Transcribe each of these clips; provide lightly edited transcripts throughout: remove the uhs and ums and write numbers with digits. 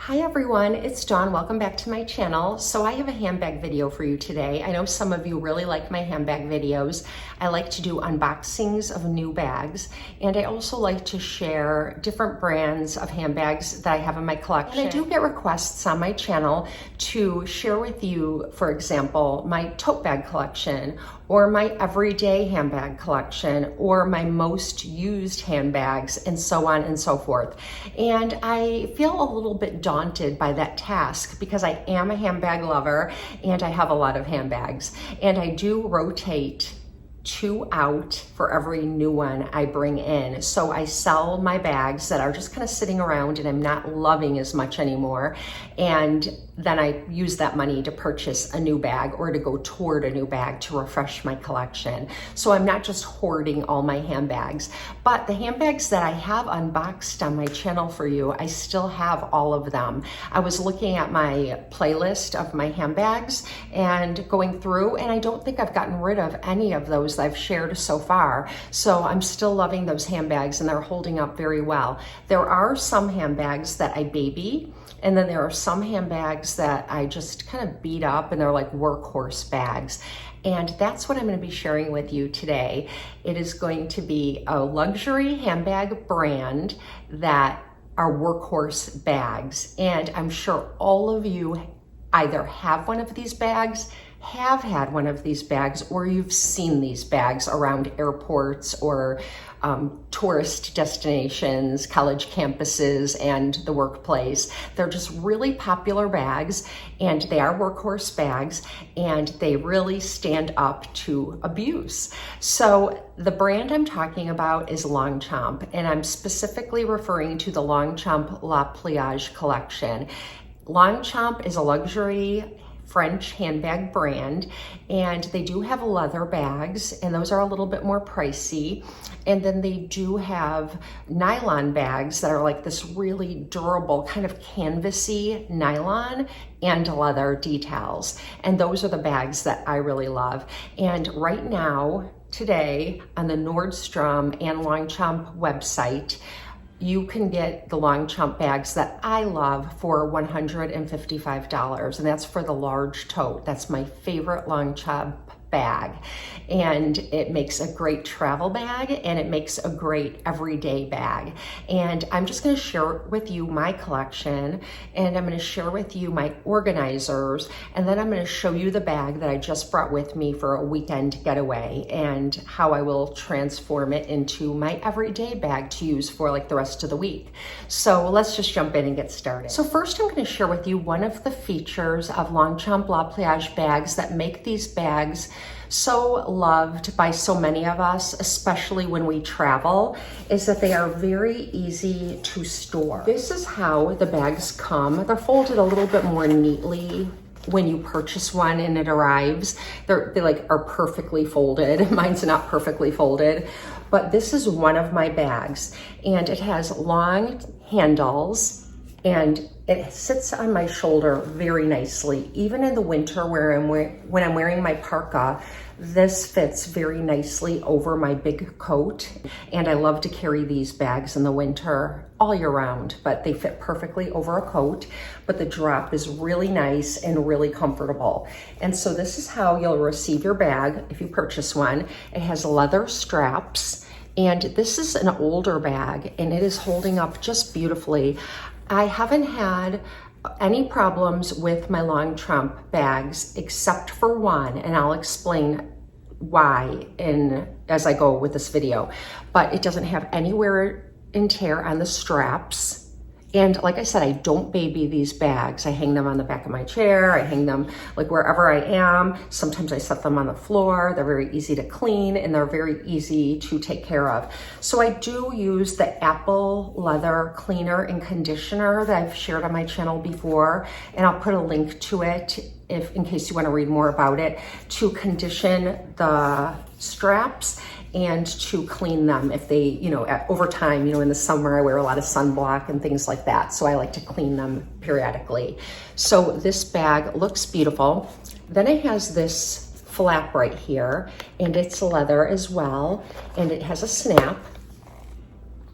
Hi everyone, it's Dawn. Welcome back to my channel. So I have a handbag video for you today. I know some of you really like my handbag videos. I like to do unboxings of new bags, and I also like to share different brands of handbags that I have in my collection. And I do get requests on my channel to share with you, for example, my tote bag collection, or my everyday handbag collection, or my most used handbags, and so on and so forth. And I feel a little bit daunted by that task because I am a handbag lover and I have a lot of handbags. And I do rotate 2 out for every new one I bring in. So I sell my bags that are just kind of sitting around and I'm not loving as much anymore. And then I use that money to purchase a new bag or to go toward a new bag to refresh my collection. So I'm not just hoarding all my handbags, but the handbags that I have unboxed on my channel for you, I still have all of them. I was looking at my playlist of my handbags and going through, and I don't think I've gotten rid of any of those that I've shared so far. So I'm still loving those handbags and they're holding up very well. There are some handbags that I baby, and then there are some handbags that I just kind of beat up and they're like workhorse bags. And that's what I'm going to be sharing with you today. It is going to be a luxury handbag brand that are workhorse bags. And I'm sure all of you either have one of these bags, have had one of these bags, or you've seen these bags around airports or tourist destinations, college campuses, and the workplace. They're just really popular bags, and they are workhorse bags, and they really stand up to abuse. So the brand I'm talking about is Longchamp, and I'm specifically referring to the Longchamp Lepliage collection. Longchamp is a luxury French handbag brand, and they do have leather bags, and those are a little bit more pricey. And then they do have nylon bags that are like this really durable kind of canvasy nylon and leather details. And those are the bags that I really love. And right now, today, on the Nordstrom and Longchamp website, you can get the Longchamp bags that I love for $155, and that's for the large tote. That's my favorite Longchamp bag, and it makes a great travel bag and it makes a great everyday bag. And I'm just going to share with you my collection, and I'm going to share with you my organizers, and then I'm going to show you the bag that I just brought with me for a weekend getaway and how I will transform it into my everyday bag to use for like the rest of the week. So let's just jump in and get started. So first I'm going to share with you one of the features of Longchamp Lepliage bags that make these bags so loved by so many of us, especially when we travel, is that they are very easy to store. This is how the bags come. They're folded a little bit more neatly when you purchase one and it arrives. They like are perfectly folded. Mine's not perfectly folded, but this is one of my bags, and it has long handles and it sits on my shoulder very nicely. Even in the winter when I'm wearing my parka, this fits very nicely over my big coat. And I love to carry these bags in the winter all year round, but they fit perfectly over a coat. But the drop is really nice and really comfortable. And so this is how you'll receive your bag if you purchase one. It has leather straps, and this is an older bag, and it is holding up just beautifully. I haven't had any problems with my Longchamp bags except for one, and I'll explain why as I go with this video. But it doesn't have any wear and tear on the straps. And like I said, I don't baby these bags. I hang them on the back of my chair. I hang them like wherever I am. Sometimes I set them on the floor. They're very easy to clean and they're very easy to take care of. So I do use the Apple Leather Cleaner and Conditioner that I've shared on my channel before. And I'll put a link to it in case you want to read more about it, to condition the straps and to clean them if they, over time, in the summer I wear a lot of sunblock and things like that. So I like to clean them periodically. So this bag looks beautiful. Then it has this flap right here, and it's leather as well. And it has a snap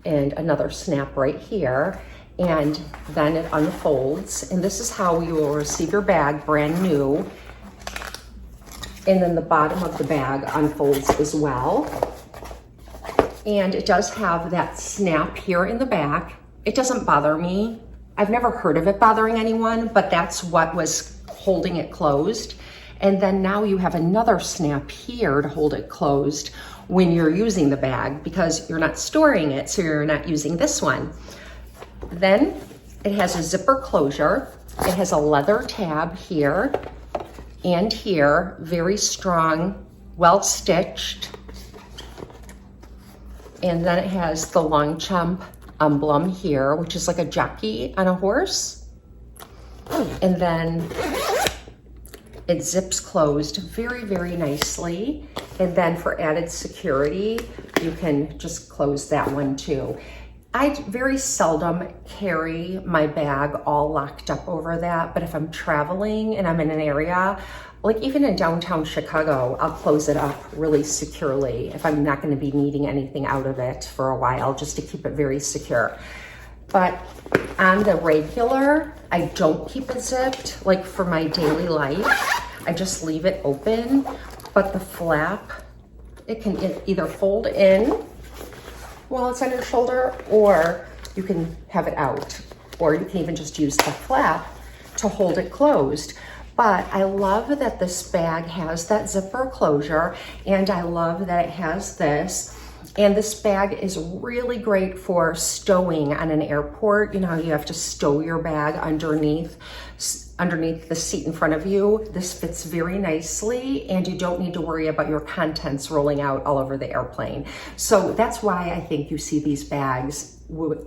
and another snap right here. and then it unfolds. And this is how you will receive your bag brand new. And then the bottom of the bag unfolds as well. And it does have that snap here in the back. It doesn't bother me. I've never heard of it bothering anyone, but that's what was holding it closed. And then now you have another snap here to hold it closed when you're using the bag, because you're not storing it, so you're not using this one. Then it has a zipper closure. It has a leather tab here and here, very strong, well stitched. And then it has the Longchamp emblem here, which is like a jockey on a horse. And then it zips closed very, very nicely. And then for added security, you can just close that one too. I very seldom carry my bag all locked up over that, but if I'm traveling and I'm in an area, like even in downtown Chicago, I'll close it up really securely if I'm not going to be needing anything out of it for a while, just to keep it very secure. But on the regular, I don't keep it zipped. Like for my daily life, I just leave it open, but the flap, it can either fold in while it's on your shoulder, or you can have it out, or you can even just use the flap to hold it closed. But I love that this bag has that zipper closure, and I love that it has this. And this bag is really great for stowing on an airport. You know how you have to stow your bag underneath the seat in front of you. This fits very nicely, and you don't need to worry about your contents rolling out all over the airplane. So that's why I think you see these bags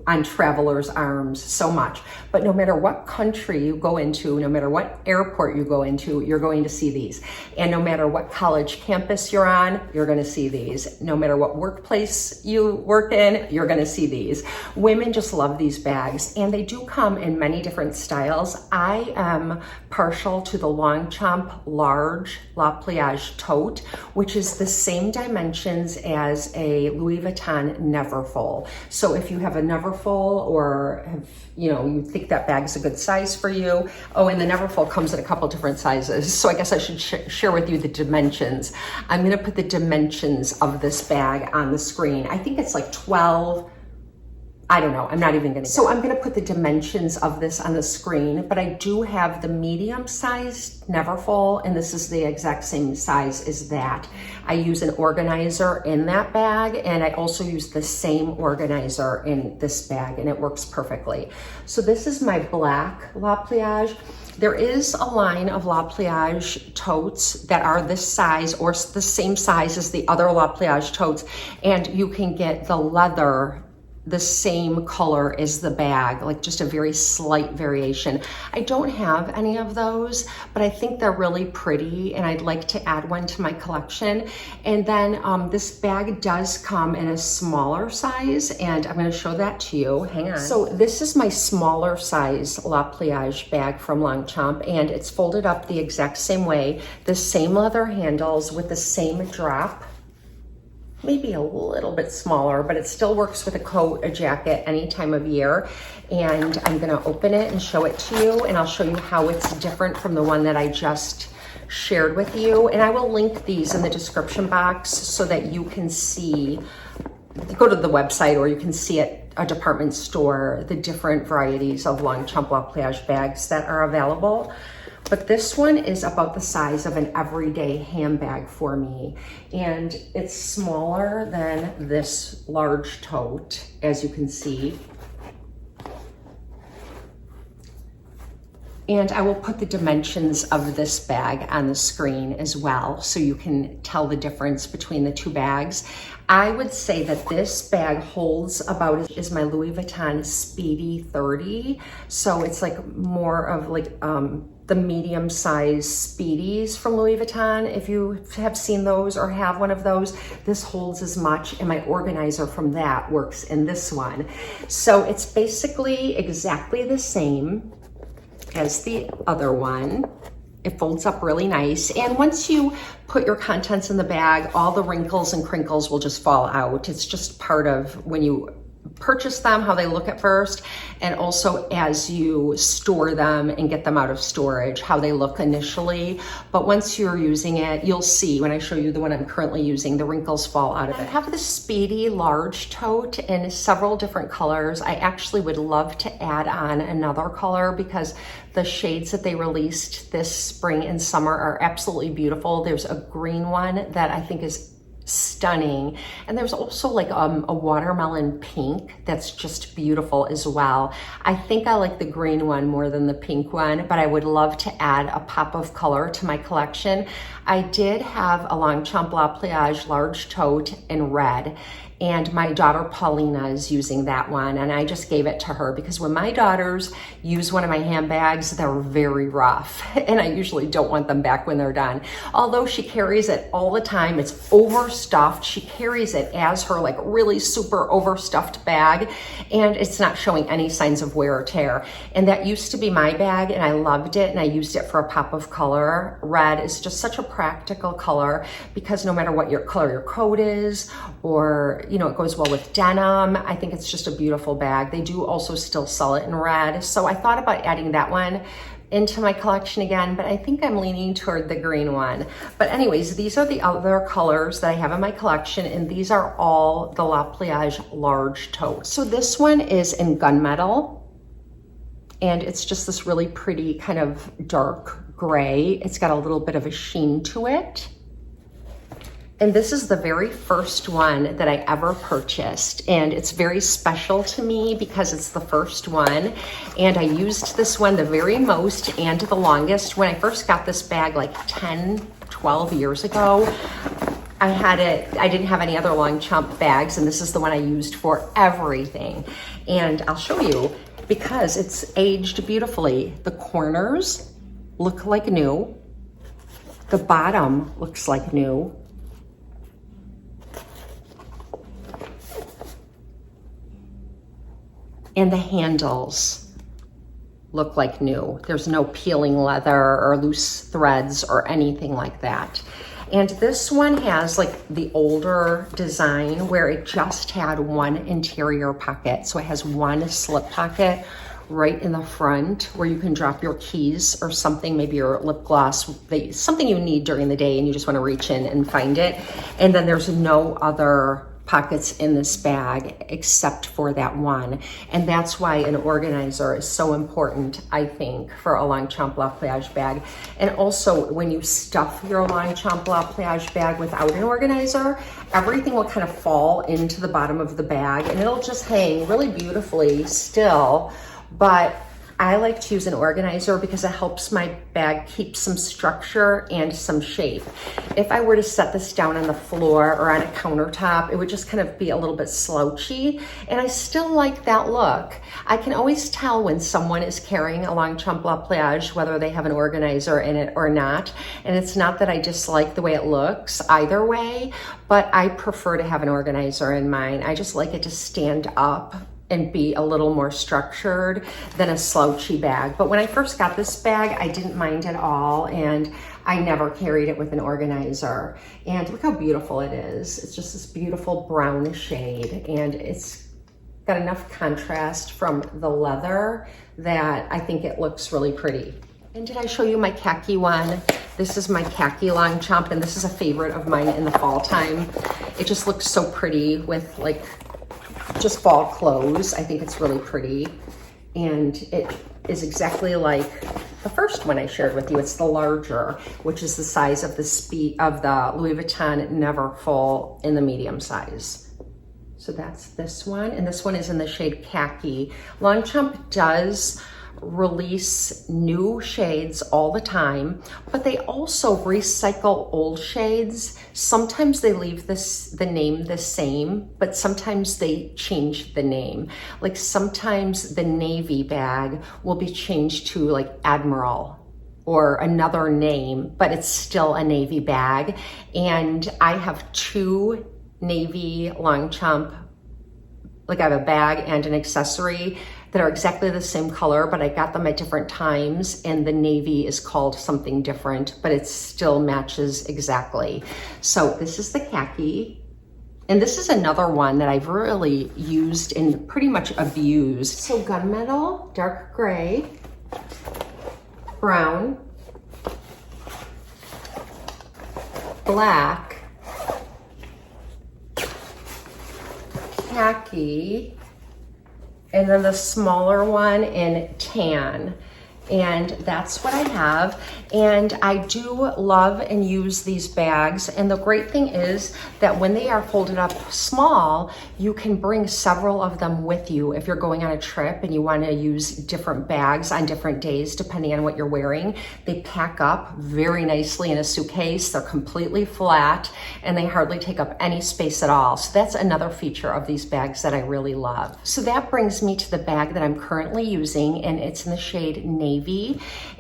on travelers' arms so much. But no matter what country you go into, no matter what airport you go into, you're going to see these. And no matter what college campus you're on, you're going to see these. No matter what workplace you work in, you're going to see these. Women just love these bags, and they do come in many different styles. I am partial to the Longchamp Large Lepliage tote, which is the same dimensions as a Louis Vuitton Neverfull. So if you have a Neverfull, or have, you think that bag's a good size for you. Oh, and the Neverfull comes in a couple different sizes. So I guess I should share with you the dimensions. I'm gonna put the dimensions of this bag on the screen. I think it's like 12, I don't know, I'm not even gonna. So I'm gonna put the dimensions of this on the screen, but I do have the medium sized Neverfull, and this is the exact same size as that. I use an organizer in that bag, and I also use the same organizer in this bag, and it works perfectly. So this is my black Lepliage. There is a line of Lepliage totes that are this size or the same size as the other Lepliage totes, and you can get the leather the same color as the bag, like just a very slight variation. I don't have any of those, but I think they're really pretty, and I'd like to add one to my collection. And then this bag does come in a smaller size, and I'm going to show that to you. Hang on. So this is my smaller size Lepliage bag from Longchamp, and it's folded up the exact same way, the same leather handles with the same drop. Maybe a little bit smaller, but it still works with a coat, a jacket, any time of year. And I'm gonna open it and show it to you, and I'll show you how it's different from the one that I just shared with you. And I will link these in the description box so that you can see, go to the website, or you can see at a department store, the different varieties of Longchamp Lepliage bags that are available. But this one is about the size of an everyday handbag for me. And it's smaller than this large tote, as you can see. And I will put the dimensions of this bag on the screen as well, so you can tell the difference between the two bags. I would say that this bag holds about as my Louis Vuitton Speedy 30. So it's like more of like the medium size Speedies from Louis Vuitton. If you have seen those or have one of those, this holds as much, and my organizer from that works in this one. So it's basically exactly the same as the other one. It folds up really nice. And once you put your contents in the bag, all the wrinkles and crinkles will just fall out. It's just part of when you purchase them, how they look at first, and also as you store them and get them out of storage, how they look initially. But once you're using it, you'll see when I show you the one I'm currently using, the wrinkles fall out of it. I have this Speedy large tote in several different colors. I actually would love to add on another color because the shades that they released this spring and summer are absolutely beautiful. There's a green one that I think is stunning, and there's also like a watermelon pink that's just beautiful as well. I think I like the green one more than the pink one, but I would love to add a pop of color to my collection. I did have a Longchamp Lepliage large tote in red, and my daughter Paulina is using that one, and I just gave it to her because when my daughters use one of my handbags, they're very rough, and I usually don't want them back when they're done. Although she carries it all the time, it's overstuffed. She carries it as her like really super overstuffed bag, and it's not showing any signs of wear or tear. And that used to be my bag, and I loved it, and I used it for a pop of color. Red is just such a practical color because no matter what your color your coat is, or you know, it goes well with denim. I think it's just a beautiful bag. They do also still sell it in red. So I thought about adding that one into my collection again, but I think I'm leaning toward the green one. But anyways, these are the other colors that I have in my collection, and these are all the Lepliage large totes. So this one is in gunmetal, and it's just this really pretty kind of dark gray. It's got a little bit of a sheen to it. And this is the very first one that I ever purchased, and it's very special to me because it's the first one, and I used this one the very most and the longest. When I first got this bag like 10, 12 years ago, I had it, I didn't have any other Longchamp bags, and this is the one I used for everything. And I'll show you because it's aged beautifully. The corners look like new. The bottom looks like new. And the handles look like new. There's no peeling leather or loose threads or anything like that. And this one has like the older design where it just had one interior pocket. So it has one slip pocket right in the front where you can drop your keys or something, maybe your lip gloss, something you need during the day and you just want to reach in and find it. And then there's no other pockets in this bag except for that one. And that's why an organizer is so important, I think, for a Longchamp Lepliage bag. And also when you stuff your Longchamp Lepliage bag without an organizer, everything will kind of fall into the bottom of the bag and it'll just hang really beautifully still. But I like to use an organizer because it helps my bag keep some structure and some shape. If I were to set this down on the floor or on a countertop, it would just kind of be a little bit slouchy, and I still like that look. I can always tell when someone is carrying a Longchamp Lepliage, whether they have an organizer in it or not, and it's not that I dislike the way it looks either way, but I prefer to have an organizer in mine. I just like it to stand up and be a little more structured than a slouchy bag. But when I first got this bag, I didn't mind at all, and I never carried it with an organizer. And look how beautiful it is. It's just this beautiful brown shade, and it's got enough contrast from the leather that I think it looks really pretty. And did I show you my khaki one? This is my khaki Longchamp, and this is a favorite of mine in the fall time. It just looks so pretty with like just fall clothes. I think it's really pretty, and it is exactly like the first one I shared with you. It's the larger, which is the size of the Louis Vuitton Neverfull in the medium size. So that's this one, and this one is in the shade khaki. Longchamp does release new shades all the time, but they also recycle old shades. Sometimes they leave the name the same, but sometimes they change the name. Like sometimes the navy bag will be changed to like Admiral or another name, but it's still a navy bag. And I have two navy Longchamp, like I have a bag and an accessory that are exactly the same color, but I got them at different times, and the navy is called something different, but it still matches exactly. So this is the khaki, And this is another one that I've really used and pretty much abused. So gunmetal, dark gray, brown, black, khaki, and then the smaller one in tan. And that's what I have. And I do love and use these bags. And the great thing is that when they are folded up small, you can bring several of them with you if you're going on a trip and you want to use different bags on different days, depending on what you're wearing. They pack up very nicely in a suitcase. They're completely flat and they hardly take up any space at all. So that's another feature of these bags that I really love. So that brings me to the bag that I'm currently using, and it's in the shade Navy.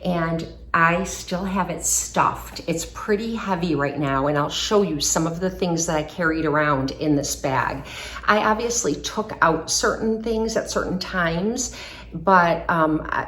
And I still have it stuffed. It's pretty heavy right now, and I'll show you some of the things that I carried around in this bag. I obviously took out certain things at certain times, but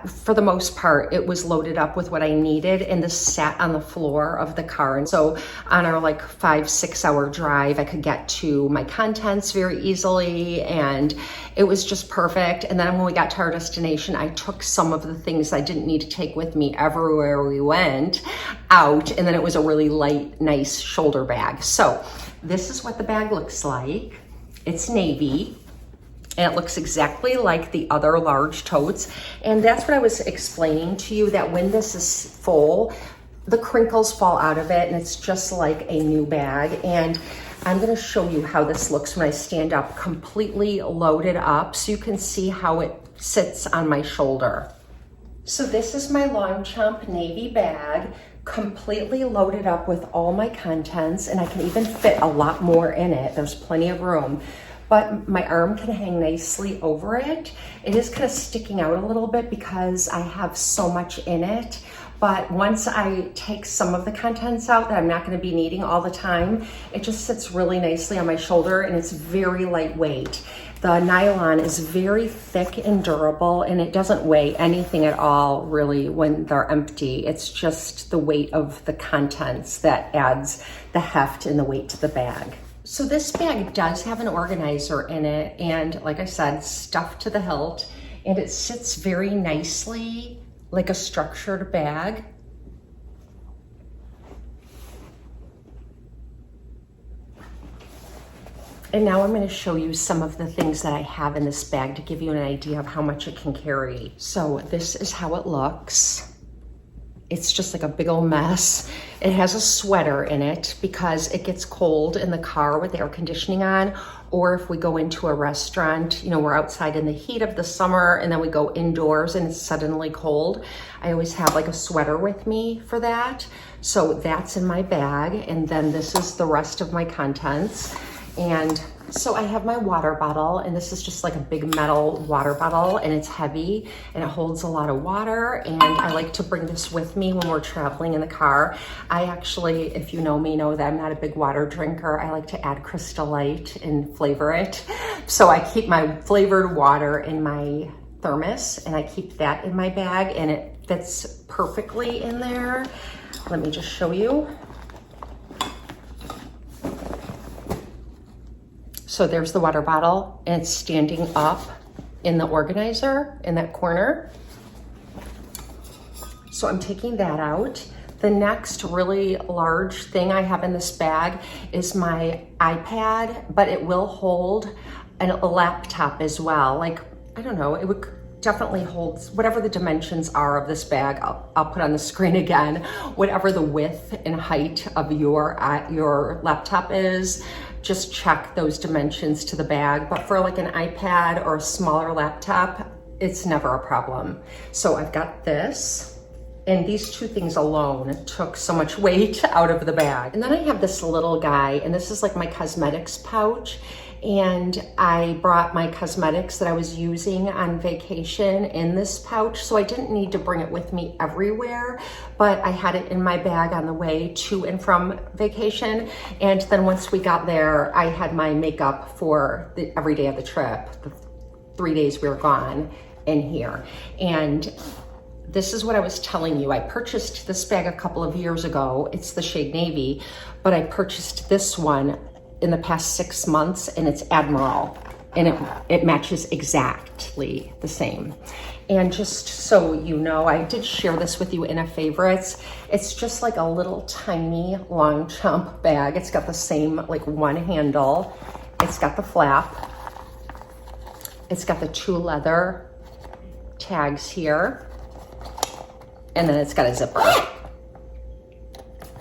for the most part, it was loaded up with what I needed, and this sat on the floor of the car. And so on our like 5-6 hour drive, I could get to my contents very easily, and it was just perfect. And then when we got to our destination, I took some of the things I didn't need to take with me everywhere we went out, and then it was a really light, nice shoulder bag. So this is what the bag looks like. It's navy. And it looks exactly like the other large totes. And that's what I was explaining to you, that when this is full, the crinkles fall out of it and it's just like a new bag. And I'm gonna show you how this looks when I stand up completely loaded up, so you can see how it sits on my shoulder. So this is my Longchamp navy bag, completely loaded up with all my contents, and I can even fit a lot more in it. There's plenty of room. But my arm can hang nicely over it. It is kind of sticking out a little bit because I have so much in it. But once I take some of the contents out that I'm not going to be needing all the time, it just sits really nicely on my shoulder, and it's very lightweight. The nylon is very thick and durable, and it doesn't weigh anything at all really when they're empty. It's just the weight of the contents that adds the heft and the weight to the bag. So this bag does have an organizer in it, and like I said, stuffed to the hilt, and it sits very nicely like a structured bag. And now I'm going to show you some of the things that I have in this bag to give you an idea of how much it can carry. So this is how it looks. It's just like a big old mess. It has a sweater in it because it gets cold in the car with the air conditioning on, or if we go into a restaurant, you know, we're outside in the heat of the summer and then we go indoors and it's suddenly cold. I always have like a sweater with me for that. So that's in my bag, and then this is the rest of my contents. And so I have my water bottle, and this is just like a big metal water bottle, and it's heavy and it holds a lot of water, and I like to bring this with me when we're traveling in the car. I actually, if you know me, know that I'm not a big water drinker. I like to add Crystal Light and flavor it. So I keep my flavored water in my thermos, and I keep that in my bag, and it fits perfectly in there. Let me just show you. So there's the water bottle, and it's standing up in the organizer in that corner. So I'm taking that out. The next really large thing I have in this bag is my iPad, but it will hold a laptop as well. Like, I don't know, it would definitely hold whatever the dimensions are of this bag. I'll put on the screen again, whatever the width and height of your laptop is. Just check those dimensions to the bag. But for like an iPad or a smaller laptop, it's never a problem. So I've got this, and these two things alone took so much weight out of the bag. And then I have this little guy, and this is like my cosmetics pouch. And I brought my cosmetics that I was using on vacation in this pouch, so I didn't need to bring it with me everywhere, but I had it in my bag on the way to and from vacation. And then once we got there, I had my makeup for every day of the trip, the 3 days we were gone, in here. And this is what I was telling you. I purchased this bag a couple of years ago. It's the shade navy, but I purchased this one in the past 6 months, and it's Admiral, and it matches exactly the same. And just so you know, I did share this with you in a favorites. It's just like a little tiny Longchamp bag. It's got the same like one handle. It's got the flap. It's got the 2 leather tags here. And then it's got a zipper.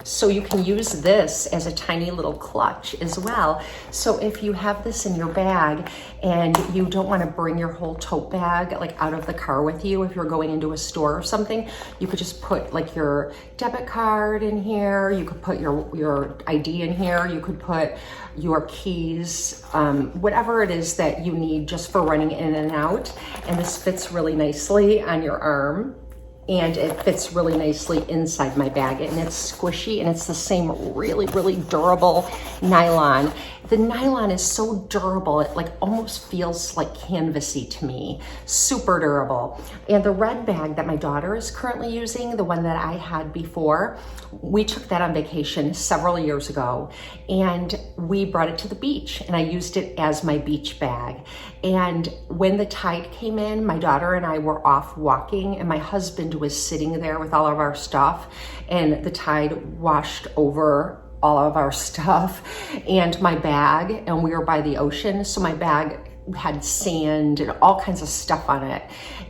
So you can use this as a tiny little clutch as well. So if you have this in your bag and you don't want to bring your whole tote bag like out of the car with you, if you're going into a store or something, you could just put like your debit card in here. You could put your ID in here. You could put your keys, whatever it is that you need just for running in and out. And this fits really nicely on your arm. And it fits really nicely inside my bag, and it's squishy, and it's the same really, really durable nylon. The nylon is so durable, it like almost feels like canvasy to me. Super durable. And the red bag that my daughter is currently using, the one that I had before, we took that on vacation several years ago, and we brought it to the beach, and I used it as my beach bag. And when the tide came in, my daughter and I were off walking, and my husband was sitting there with all of our stuff, and the tide washed over all of our stuff and my bag, and we were by the ocean, so my bag had sand and all kinds of stuff on it.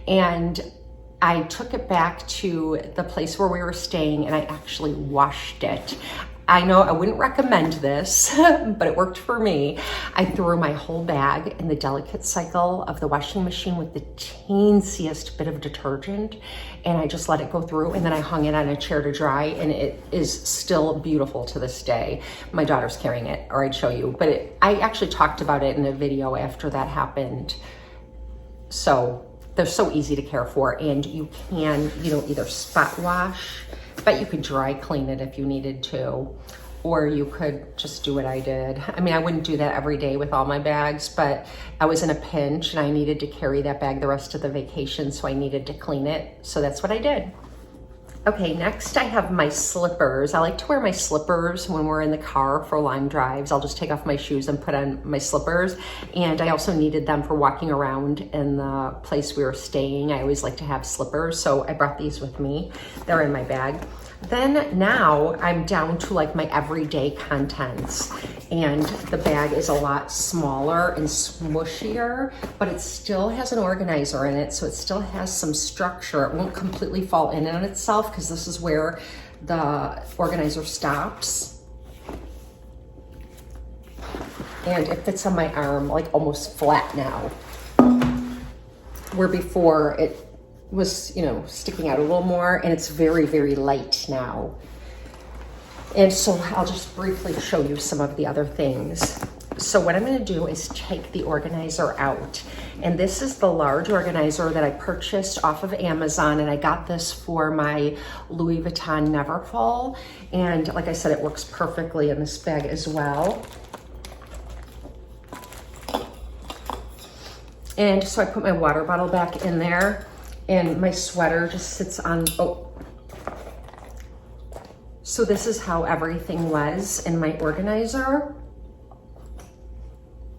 And I took it back to the place where we were staying, and I actually washed it. I know I wouldn't recommend this, but it worked for me. I threw my whole bag in the delicate cycle of the washing machine with the teensiest bit of detergent, and I just let it go through, and then I hung it on a chair to dry, and it is still beautiful to this day. My daughter's carrying it, or I'd show you, but I actually talked about it in a video after that happened. So they're so easy to care for, and you can, either spot wash, but you could dry clean it if you needed to, or you could just do what I did. I mean, I wouldn't do that every day with all my bags, but I was in a pinch and I needed to carry that bag the rest of the vacation, so I needed to clean it. So that's what I did. Okay, next I have my slippers. I like to wear my slippers when we're in the car for long drives. I'll just take off my shoes and put on my slippers. And I also needed them for walking around in the place we were staying. I always like to have slippers, so I brought these with me. They're in my bag. Then now I'm down to like my everyday contents, and the bag is a lot smaller and smushier, but it still has an organizer in it, so it still has some structure. It won't completely fall in on itself because this is where the organizer stops. And it fits on my arm like almost flat now, where before it was, sticking out a little more, and it's very, very light now. And so I'll just briefly show you some of the other things. So what I'm gonna do is take the organizer out. And this is the large organizer that I purchased off of Amazon, and I got this for my Louis Vuitton Neverfull. And like I said, it works perfectly in this bag as well. And so I put my water bottle back in there, and my sweater just sits on, So this is how everything was in my organizer.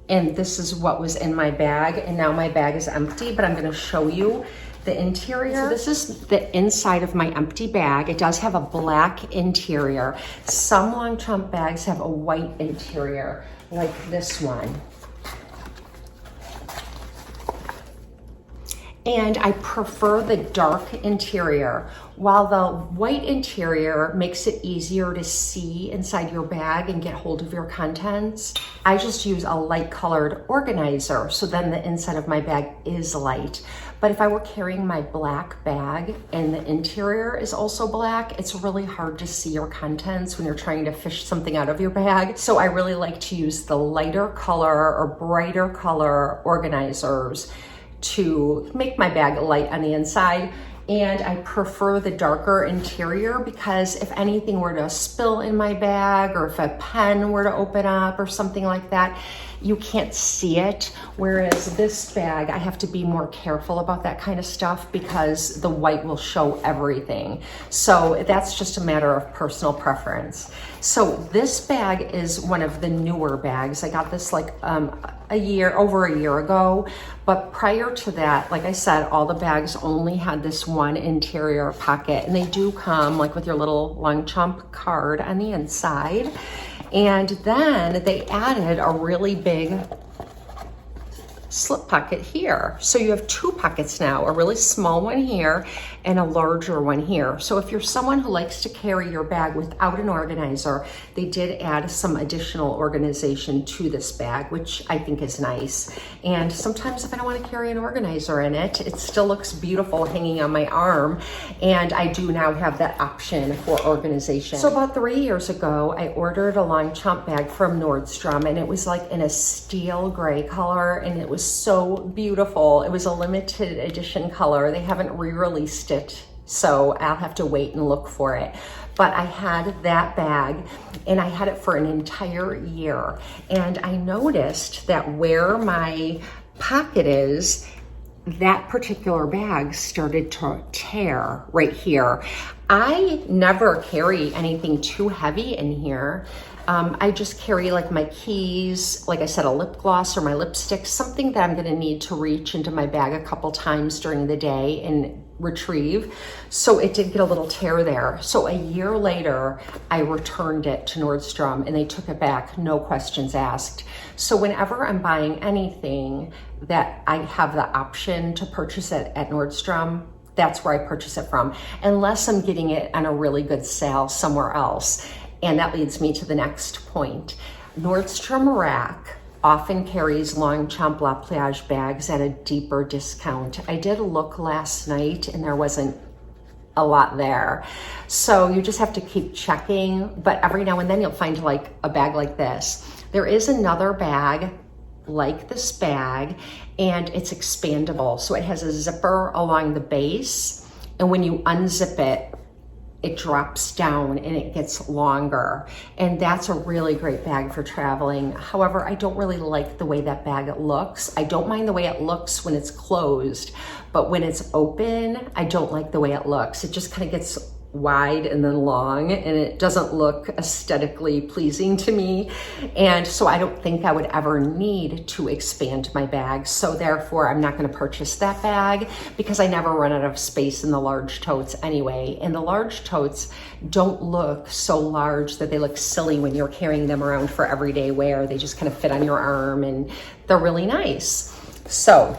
And this is what was in my bag, and now my bag is empty, but I'm gonna show you the interior. So this is the inside of my empty bag. It does have a black interior. Some Longchamp bags have a white interior, like this one. And I prefer the dark interior. While the white interior makes it easier to see inside your bag and get hold of your contents, I just use a light colored organizer, so then the inside of my bag is light. But if I were carrying my black bag and the interior is also black, it's really hard to see your contents when you're trying to fish something out of your bag. So I really like to use the lighter color or brighter color organizers to make my bag light on the inside. And I prefer the darker interior because if anything were to spill in my bag, or if a pen were to open up or something like that, you can't see it. Whereas this bag, I have to be more careful about that kind of stuff because the white will show everything. So that's just a matter of personal preference. So this bag is one of the newer bags. I got this like over a year ago, but prior to that, like I said, all the bags only had this one interior pocket, and they do come like with your little Longchamp card on the inside. And then they added a really big slip pocket here. So you have two pockets now, a really small one here and a larger one here. So if you're someone who likes to carry your bag without an organizer, they did add some additional organization to this bag, which I think is nice. And sometimes if I don't want to carry an organizer in it, it still looks beautiful hanging on my arm. And I do now have that option for organization. So about 3 years ago, I ordered a Longchamp bag from Nordstrom, and it was like in a steel gray color, and it was so beautiful. It was a limited edition color. They haven't re-released it, so I'll have to wait and look for it. But I had that bag, and I had it for an entire year. And I noticed that where my pocket is, that particular bag started to tear right here. I never carry anything too heavy in here. I just carry like my keys, like I said, a lip gloss or my lipstick, something that I'm gonna need to reach into my bag a couple times during the day and retrieve. So it did get a little tear there. So a year later, I returned it to Nordstrom and they took it back, no questions asked. So whenever I'm buying anything that I have the option to purchase it at Nordstrom, that's where I purchase it from, unless I'm getting it on a really good sale somewhere else. And that leads me to the next point. Nordstrom Rack often carries Longchamp Lepliage bags at a deeper discount. I did look last night and there wasn't a lot there. So you just have to keep checking, but every now and then you'll find like a bag like this. There is another bag like this bag, and it's expandable. So it has a zipper along the base, and when you unzip it, it drops down and it gets longer. And that's a really great bag for traveling. However, I don't really like the way that bag looks. I don't mind the way it looks when it's closed, but when it's open, I don't like the way it looks. It just kind of gets wide and then long, and it doesn't look aesthetically pleasing to me. And so I don't think I would ever need to expand my bag. So therefore, I'm not going to purchase that bag because I never run out of space in the large totes anyway. And the large totes don't look so large that they look silly when you're carrying them around for everyday wear. They just kind of fit on your arm and they're really nice. So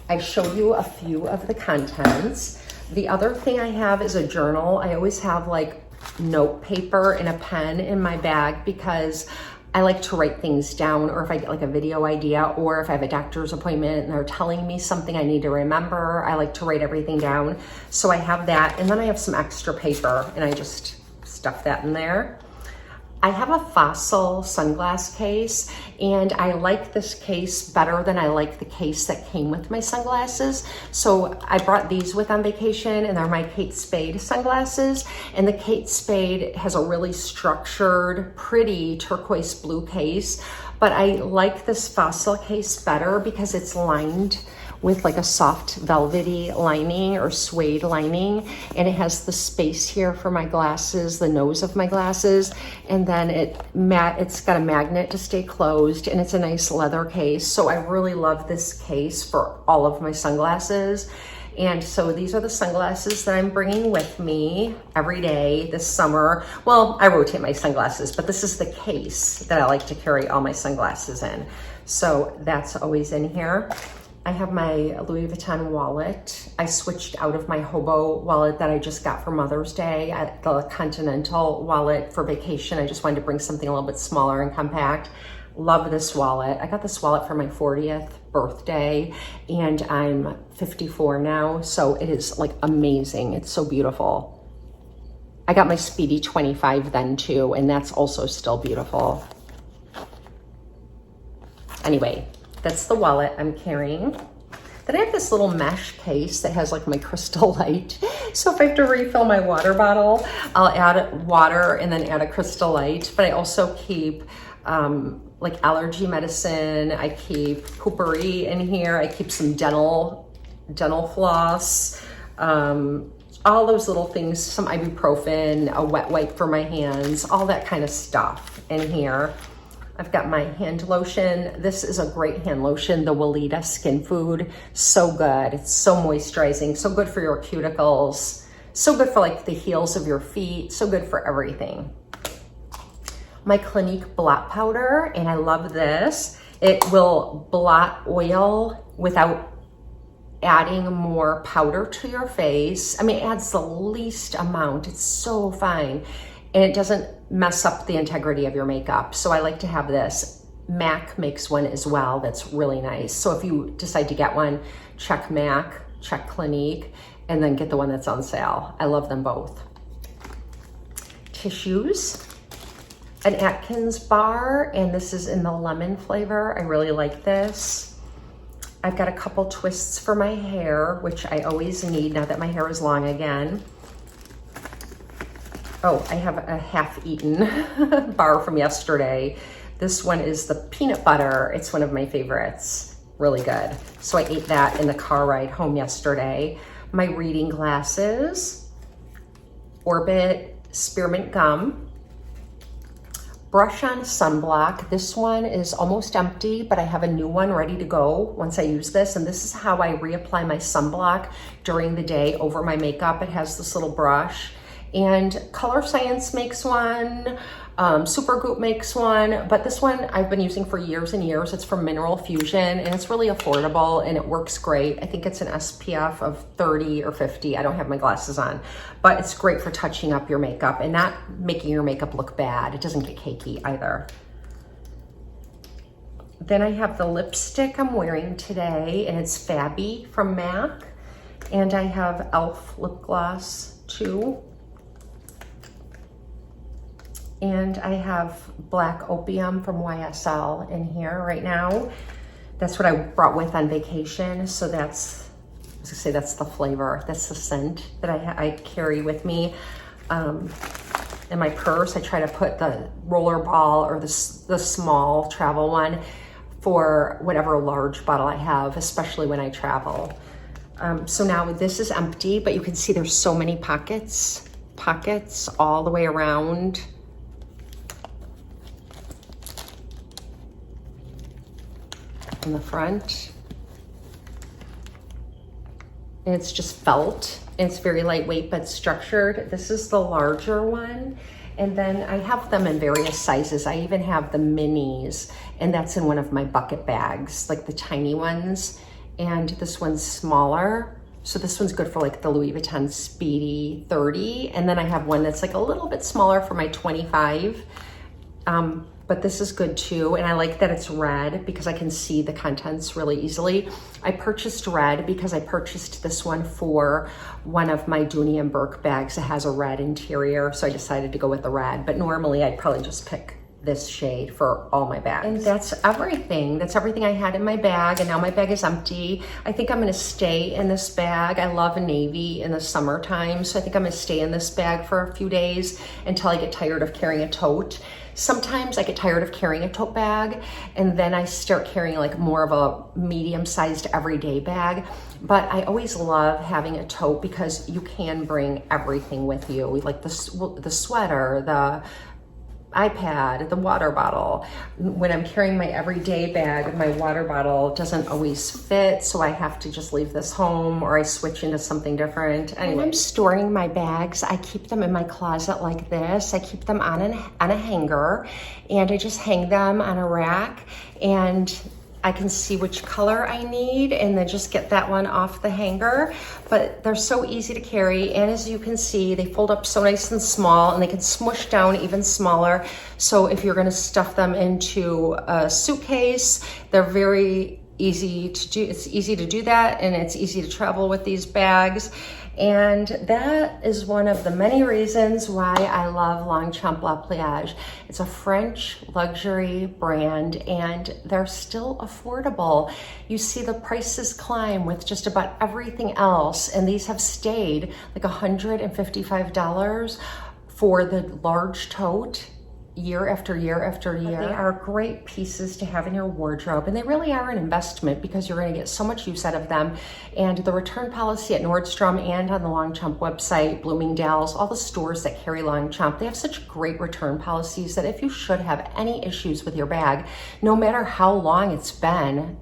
I showed you a few of the contents. The other thing I have is a journal. I always have like note paper and a pen in my bag because I like to write things down, or if I get like a video idea, or if I have a doctor's appointment and they're telling me something I need to remember, I like to write everything down. So I have that, and then I have some extra paper and I just stuff that in there. I have a Fossil sunglass case, and I like this case better than I like the case that came with my sunglasses. So I brought these with on vacation, and they're my Kate Spade sunglasses. And the Kate Spade has a really structured, pretty turquoise blue case, but I like this Fossil case better because it's lined with like a soft velvety lining or suede lining, and it has the space here for my glasses, the nose of my glasses, and then it's got a magnet to stay closed, and it's a nice leather case. So I really love this case for all of my sunglasses. And so these are the sunglasses that I'm bringing with me every day this summer. Well, I rotate my sunglasses, but this is the case that I like to carry all my sunglasses in. So that's always in here. I have my Louis Vuitton wallet. I switched out of my hobo wallet that I just got for Mother's Day at the Continental wallet for vacation. I just wanted to bring something a little bit smaller and compact. Love this wallet. I got this wallet for my 40th birthday, and I'm 54 now, so it is like amazing. It's so beautiful. I got my Speedy 25 then too, and that's also still beautiful. Anyway, that's the wallet I'm carrying. Then I have this little mesh case that has like my crystal light. So if I have to refill my water bottle, I'll add water and then add a crystal light. But I also keep like allergy medicine. I keep poopery in here. I keep some dental floss, all those little things, some ibuprofen, a wet wipe for my hands, all that kind of stuff in here. I've got my hand lotion. This is a great hand lotion, the Weleda Skin Food. So good. It's so moisturizing, so good for your cuticles, so good for like the heels of your feet, so good for everything. My Clinique blot powder, and I love this. It will blot oil without adding more powder to your face. I mean, it adds the least amount. It's so fine. And it doesn't mess up the integrity of your makeup. So I like to have this. MAC makes one as well that's really nice. So if you decide to get one, check MAC, check Clinique, and then get the one that's on sale. I love them both. Tissues. An Atkins bar, and this is in the lemon flavor. I really like this. I've got a couple twists for my hair, which I always need now that my hair is long again. Oh, I have a half-eaten bar from yesterday. This one is the peanut butter. It's one of my favorites. Really good. So I ate that in the car ride home yesterday. My reading glasses, Orbit spearmint gum, brush on sunblock. This one is almost empty, but I have a new one ready to go once I use this. And this is how I reapply my sunblock during the day over my makeup. It has this little brush. And Color Science makes one, Supergoop makes one, but this one I've been using for years and years. It's from Mineral Fusion, and it's really affordable, and it works great. I think it's an SPF of 30 or 50. I don't have my glasses on, but it's great for touching up your makeup and not making your makeup look bad. It doesn't get cakey either. Then I have the lipstick I'm wearing today, and it's Fabby from MAC, and I have e.l.f. lip gloss too. And I have Black Opium from YSL in here right now. That's what I brought with on vacation. So that's, I was gonna say, that's the flavor. That's the scent that I carry with me. In my purse, I try to put the roller ball or the small travel one for whatever large bottle I have, especially when I travel. So now this is empty, but you can see there's so many pockets all the way around. In the front, and it's just felt, and it's very lightweight but structured. This is the larger one, and then I have them in various sizes. I even have the minis, and that's in one of my bucket bags, like the tiny ones, and this one's smaller. So this one's good for like the Louis Vuitton Speedy 30, and then I have one that's like a little bit smaller for my 25. But this is good too, and I like that it's red because I can see the contents really easily. I purchased red because I purchased this one for one of my Dooney and Burke bags that has a red interior, so I decided to go with the red, but normally I'd probably just pick this shade for all my bags. And that's everything. That's everything I had in my bag, and now my bag is empty. I think I'm gonna stay in this bag. I love navy in the summertime, so I think I'm gonna stay in this bag for a few days until I get tired of carrying a tote. Sometimes I get tired of carrying a tote bag, and then I start carrying like more of a medium-sized everyday bag. But I always love having a tote because you can bring everything with you, like the sweater, the iPad, the water bottle. When I'm carrying my everyday bag, my water bottle doesn't always fit, so I have to just leave this home or I switch into something different. Anyway. When I'm storing my bags, I keep them in my closet like this. I keep them on a hanger, and I just hang them on a rack, and I can see which color I need and then just get that one off the hanger. But they're so easy to carry, and as you can see, they fold up so nice and small, and they can smush down even smaller. So if you're gonna stuff them into a suitcase, they're very easy to do. It's easy to do that, and it's easy to travel with these bags. And that is one of the many reasons why I love Longchamp Lepliage. It's a French luxury brand, and they're still affordable. You see the prices climb with just about everything else, and these have stayed like $155 for the large tote. year after year after year. They are great pieces to have in your wardrobe, and they really are an investment because you're going to get so much use out of them. And the return policy at Nordstrom and on the Longchamp website, Bloomingdale's, all the stores that carry Longchamp, they have such great return policies that if you should have any issues with your bag, no matter how long it's been,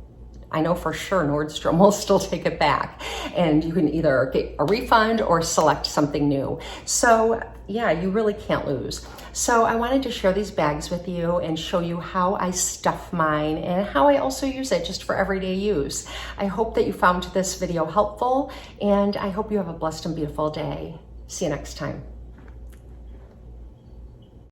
I know for sure Nordstrom will still take it back, and you can either get a refund or select something new. So yeah, you really can't lose. So I wanted to share these bags with you and show you how I stuff mine and how I also use it just for everyday use. I hope that you found this video helpful, and I hope you have a blessed and beautiful day. See you next time.